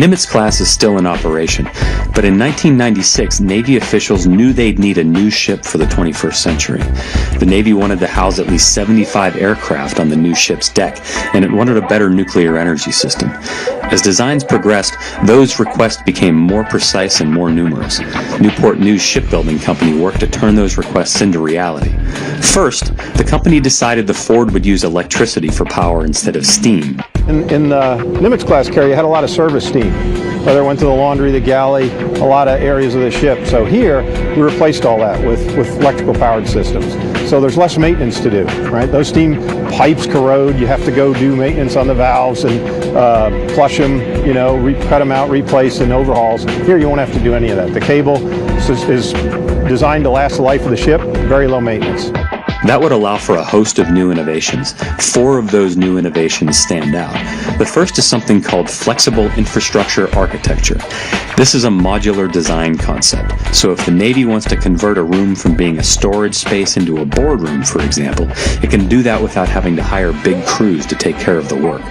Nimitz class is still in operation, but in 1996, Navy officials knew they'd need a new ship for the 21st century. The Navy wanted to house at least 75 aircraft on the new ship's deck, and it wanted a better nuclear energy system. As designs progressed, those requests became more precise and more numerous. Newport News Shipbuilding Company worked to turn those requests into reality. First, the company decided the Ford would use electricity for power instead of steam. In the Nimitz class carrier, you had a lot of service steam, whether it went to the laundry, the galley, a lot of areas of the ship. So here, we replaced all that with electrical powered systems. So there's less maintenance to do, right? Those steam pipes corrode. You have to go do maintenance on the valves and flush them, you know, cut them out, replace, and overhauls. Here, you won't have to do any of that. The cable is designed to last the life of the ship, very low maintenance. That would allow for a host of new innovations. 4 of those new innovations stand out. The first is something called flexible infrastructure architecture. This is a modular design concept. So if the Navy wants to convert a room from being a storage space into a boardroom, for example, it can do that without having to hire big crews to take care of the work.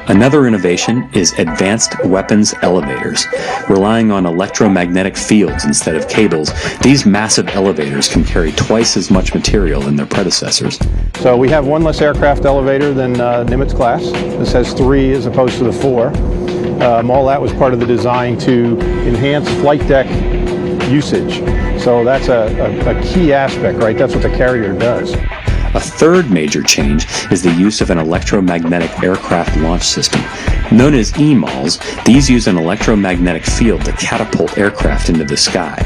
Another innovation is advanced weapons elevators. Relying on electromagnetic fields instead of cables, these massive elevators can carry twice as much material than their predecessors. So we have one less aircraft elevator than Nimitz class. This has 3 as opposed to the 4. All that was part of the design to enhance flight deck usage. So that's a key aspect, right? That's what the carrier does. A third major change is the use of an electromagnetic aircraft launch system. Known as EMALS, these use an electromagnetic field to catapult aircraft into the sky.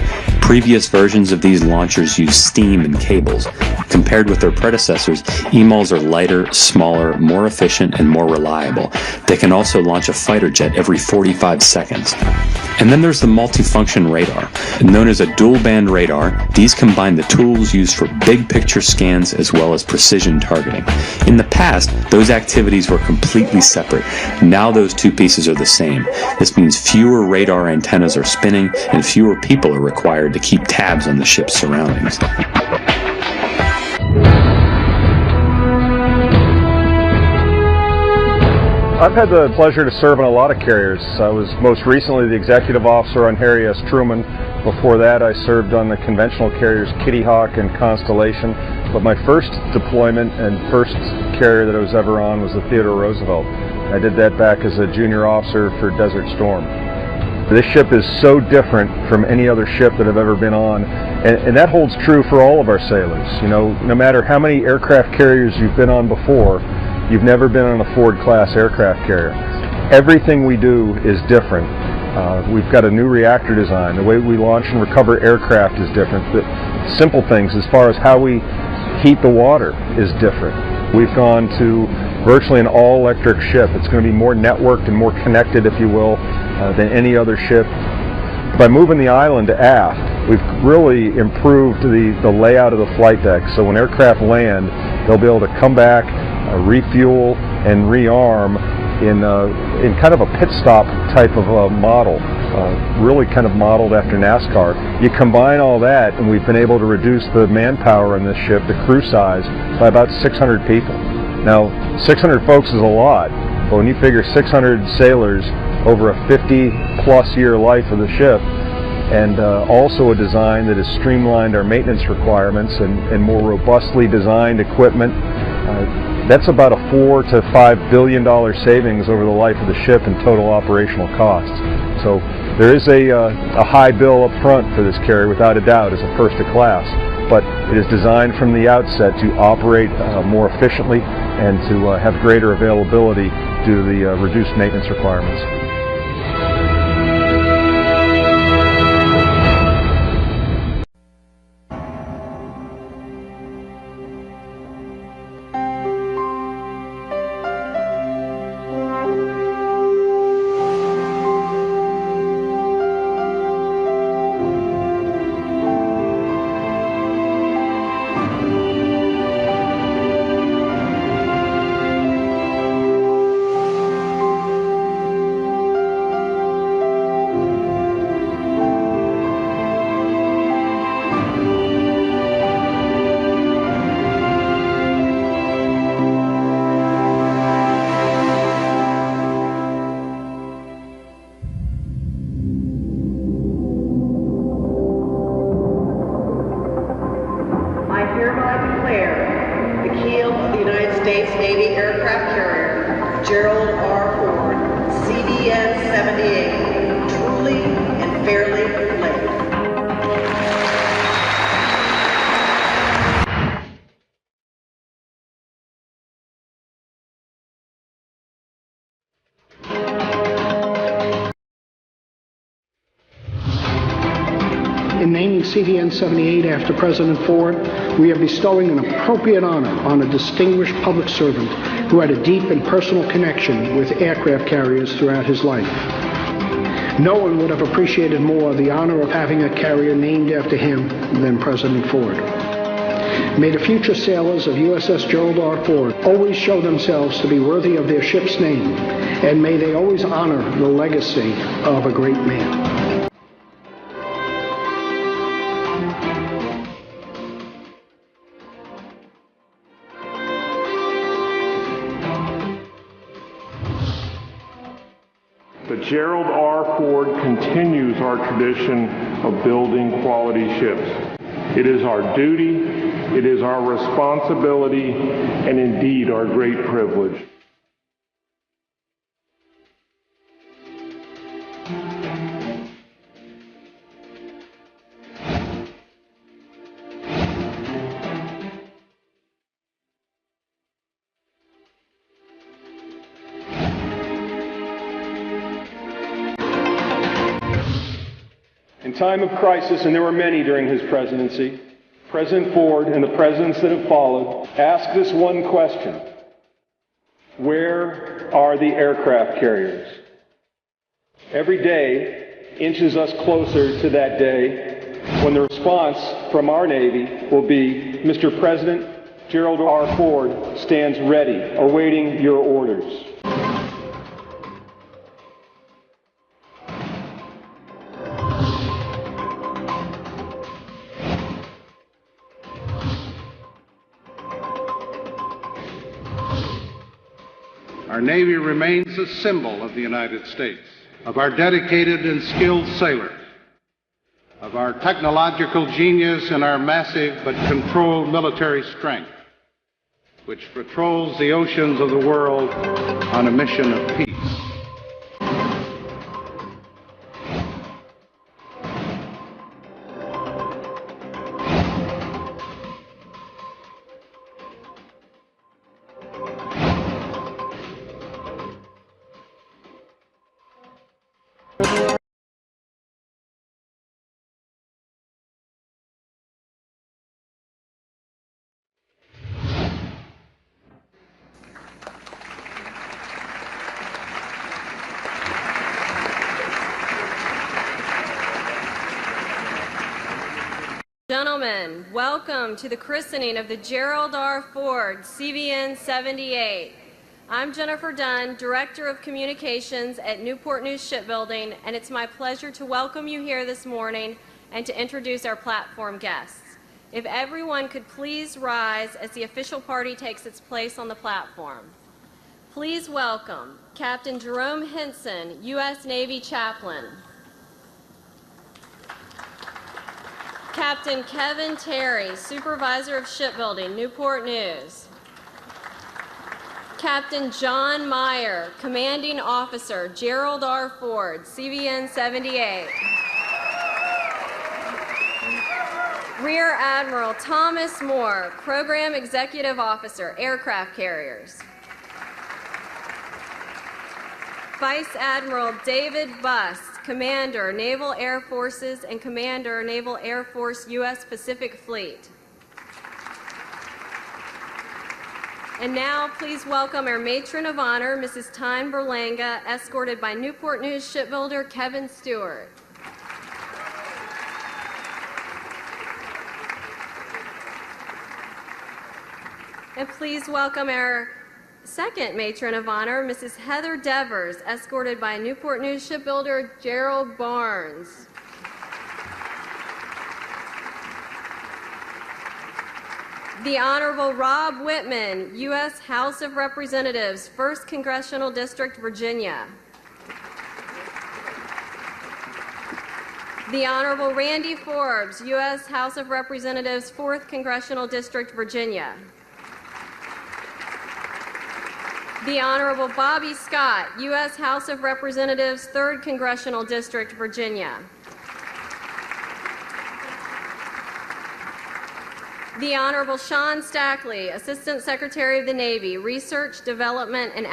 Previous versions of these launchers use steam and cables. Compared with their predecessors, EMALS are lighter, smaller, more efficient, and more reliable. They can also launch a fighter jet every 45 seconds. And then there's the multifunction radar. Known as a dual-band radar, these combine the tools used for big picture scans as well as precision targeting. In the past, those activities were completely separate. Now those 2 pieces are the same. This means fewer radar antennas are spinning and fewer people are required to keep tabs on the ship's surroundings. I've had the pleasure to serve on a lot of carriers. I was most recently the executive officer on Harry S. Truman. Before that, I served on the conventional carriers Kitty Hawk and Constellation. But my first deployment and first carrier that I was ever on was the Theodore Roosevelt. I did that back as a junior officer for Desert Storm. This ship is so different from any other ship that I've ever been on, and that holds true for all of our sailors. You know, no matter how many aircraft carriers you've been on before, you've never been on a Ford-class aircraft carrier. Everything we do is different. We've got a new reactor design. The way we launch and recover aircraft is different. The simple things as far as how we heat the water is different. We've gone to virtually an all-electric ship. It's going to be more networked and more connected, if you will, than any other ship. By moving the island to aft, we've really improved the layout of the flight deck. So when aircraft land, they'll be able to come back, refuel, and rearm in kind of a pit stop type of a model, really kind of modeled after NASCAR. You combine all that, and we've been able to reduce the manpower on this ship, the crew size, by about 600 people. Now, 600 folks is a lot, but when you figure 600 sailors over a 50-plus year life of the ship, and also a design that has streamlined our maintenance requirements and more robustly designed equipment, that's about a $4 to $5 billion savings over the life of the ship in total operational costs. So there is a high bill up front for this carrier, without a doubt, as a first of class, but it is designed from the outset to operate more efficiently and to have greater availability due to the reduced maintenance requirements. CVN-78 after President Ford, we are bestowing an appropriate honor on a distinguished public servant who had a deep and personal connection with aircraft carriers throughout his life. No one would have appreciated more the honor of having a carrier named after him than President Ford. May the future sailors of USS Gerald R. Ford always show themselves to be worthy of their ship's name, and may they always honor the legacy of a great man. The Gerald R. Ford continues our tradition of building quality ships. It is our duty, it is our responsibility, and indeed our great privilege. In time of crisis, and there were many during his presidency, President Ford and the presidents that have followed asked this one question: where are the aircraft carriers? Every day inches us closer to that day when the response from our Navy will be, Mr. President, Gerald R. Ford stands ready, awaiting your orders. Our Navy remains a symbol of the United States, of our dedicated and skilled sailors, of our technological genius and our massive but controlled military strength, which patrols the oceans of the world on a mission of peace. Gentlemen, welcome to the christening of the Gerald R. Ford CVN-78. I'm Jennifer Dunn, Director of Communications at Newport News Shipbuilding, and it's my pleasure to welcome you here this morning and to introduce our platform guests. If everyone could please rise as the official party takes its place on the platform. Please welcome Captain Jerome Henson, U.S. Navy Chaplain. Captain Kevin Terry, Supervisor of Shipbuilding, Newport News. Captain John Meyer, Commanding Officer, Gerald R. Ford, CVN-78. Rear Admiral Thomas Moore, Program Executive Officer, Aircraft Carriers. Vice Admiral David Bust, Commander, Naval Air Forces and Commander, Naval Air Force U.S. Pacific Fleet. And now, please welcome our Matron of Honor, Mrs. Tyne Berlanga, escorted by Newport News shipbuilder Kevin Stewart. And please welcome our second Matron of Honor, Mrs. Heather Devers, escorted by Newport News shipbuilder Gerald Barnes. The Honorable Rob Whitman, U.S. House of Representatives, 1st Congressional District, Virginia. The Honorable Randy Forbes, U.S. House of Representatives, 4th Congressional District, Virginia. The Honorable Bobby Scott, U.S. House of Representatives, 3rd Congressional District, Virginia. The Honorable Sean Stackley, Assistant Secretary of the Navy, Research, Development, and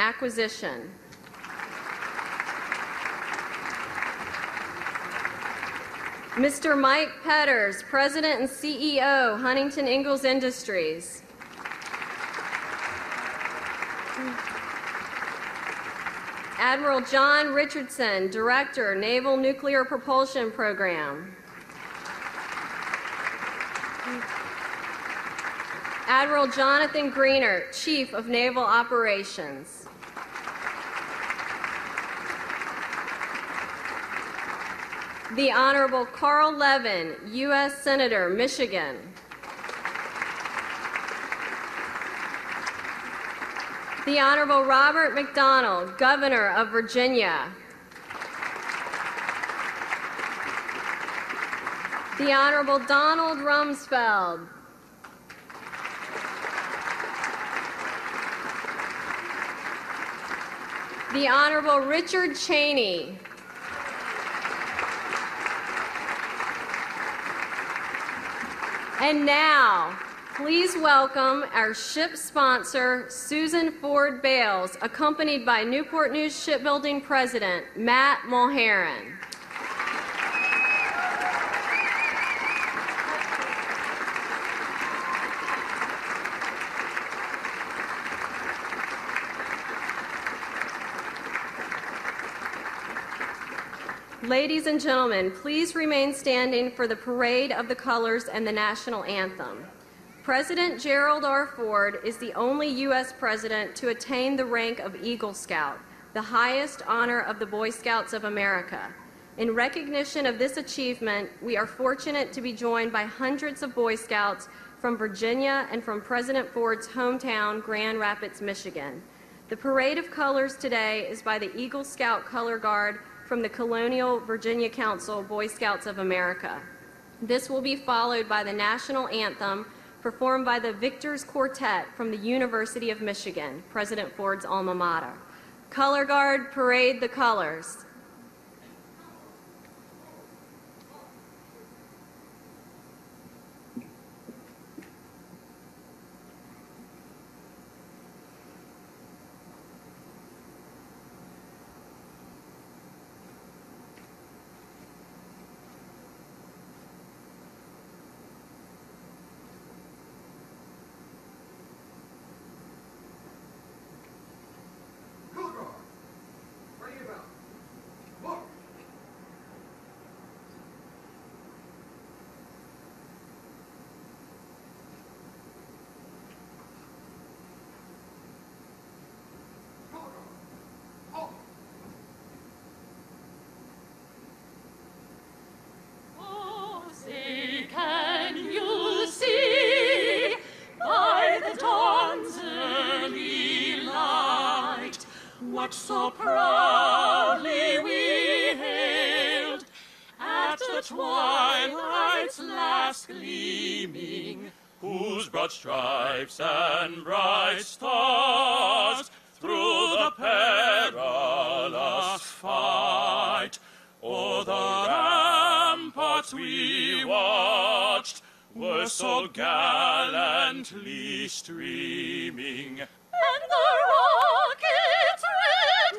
Mr. Mike Petters, President and CEO, Huntington Ingalls Industries. Admiral John Richardson, Director, Naval Nuclear Propulsion Program. Admiral Jonathan Greener, Chief of Naval Operations. The Honorable Carl Levin, U.S. Senator, Michigan. The Honorable Robert McDonnell, Governor of Virginia. The Honorable Donald Rumsfeld. The Honorable Richard Cheney. And now, please welcome our ship sponsor, Susan Ford Bales, accompanied by Newport News Shipbuilding President, Matt Mulheron. Ladies and gentlemen, please remain standing for the Parade of the Colors and the National Anthem. President Gerald R. Ford is the only U.S. president to attain the rank of Eagle Scout, the highest honor of the Boy Scouts of America. In recognition of this achievement, we are fortunate to be joined by hundreds of Boy Scouts from Virginia and from President Ford's hometown, Grand Rapids, Michigan. The Parade of Colors today is by the Eagle Scout Color Guard from the Colonial Virginia Council Boy Scouts of America. This will be followed by the National Anthem performed by the Victors Quartet from the University of Michigan, President Ford's alma mater. Color Guard, parade the colors. What so proudly we hailed at the twilight's last gleaming, whose broad stripes and bright stars through the perilous fight o'er the ramparts we watched were so gallantly streaming. And the rocket's red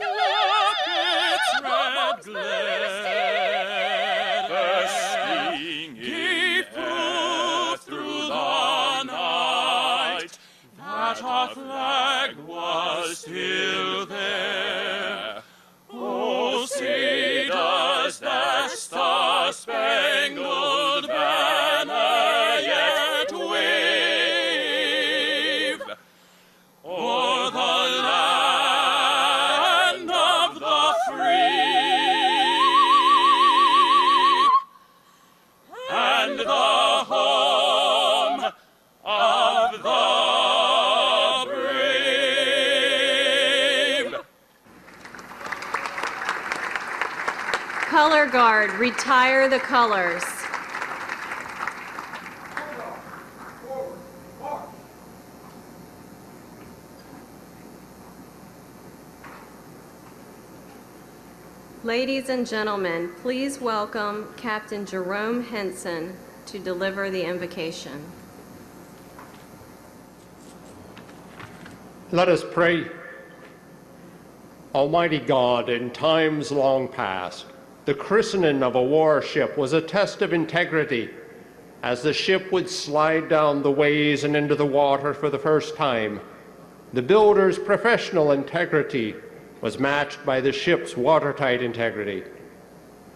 glare, bursting gave proof through the night that our flag was still there. Oh, say does that star-spangled banner yet wave o'er the land of the free and the home of the brave. Color Guard, retire the colors. Ladies and gentlemen, please welcome Captain Jerome Henson to deliver the invocation. Let us pray. Almighty God, in times long past, The christening of a warship was a test of integrity, as the ship would slide down the ways and into the water for the first time. The builder's professional integrity was matched by the ship's watertight integrity.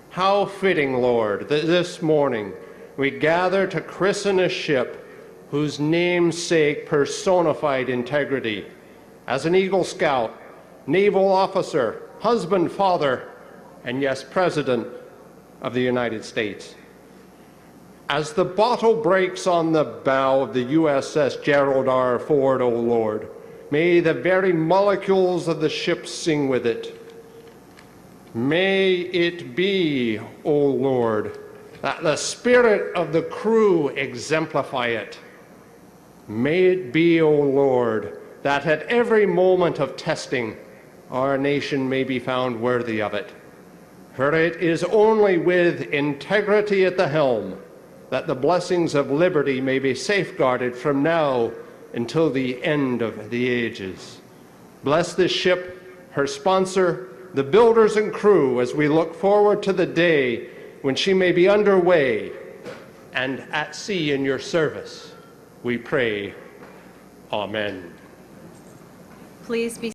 How fitting, Lord, that this morning we gather to christen a ship whose namesake personified integrity. As an Eagle Scout, naval officer, husband, father, and yes, President of the United States. As the bottle breaks on the bow of the USS Gerald R. Ford, O Lord, may the very molecules of the ship sing with it. May it be, O Lord, that the spirit of the crew exemplify it. May it be, O Lord, that at every moment of testing, our nation may be found worthy of it. For it is only with integrity at the helm that the blessings of liberty may be safeguarded from now until the end of the ages. Bless this ship, her sponsor, the builders and crew, as we look forward to the day when she may be underway and at sea in your service. We pray. Amen. Please be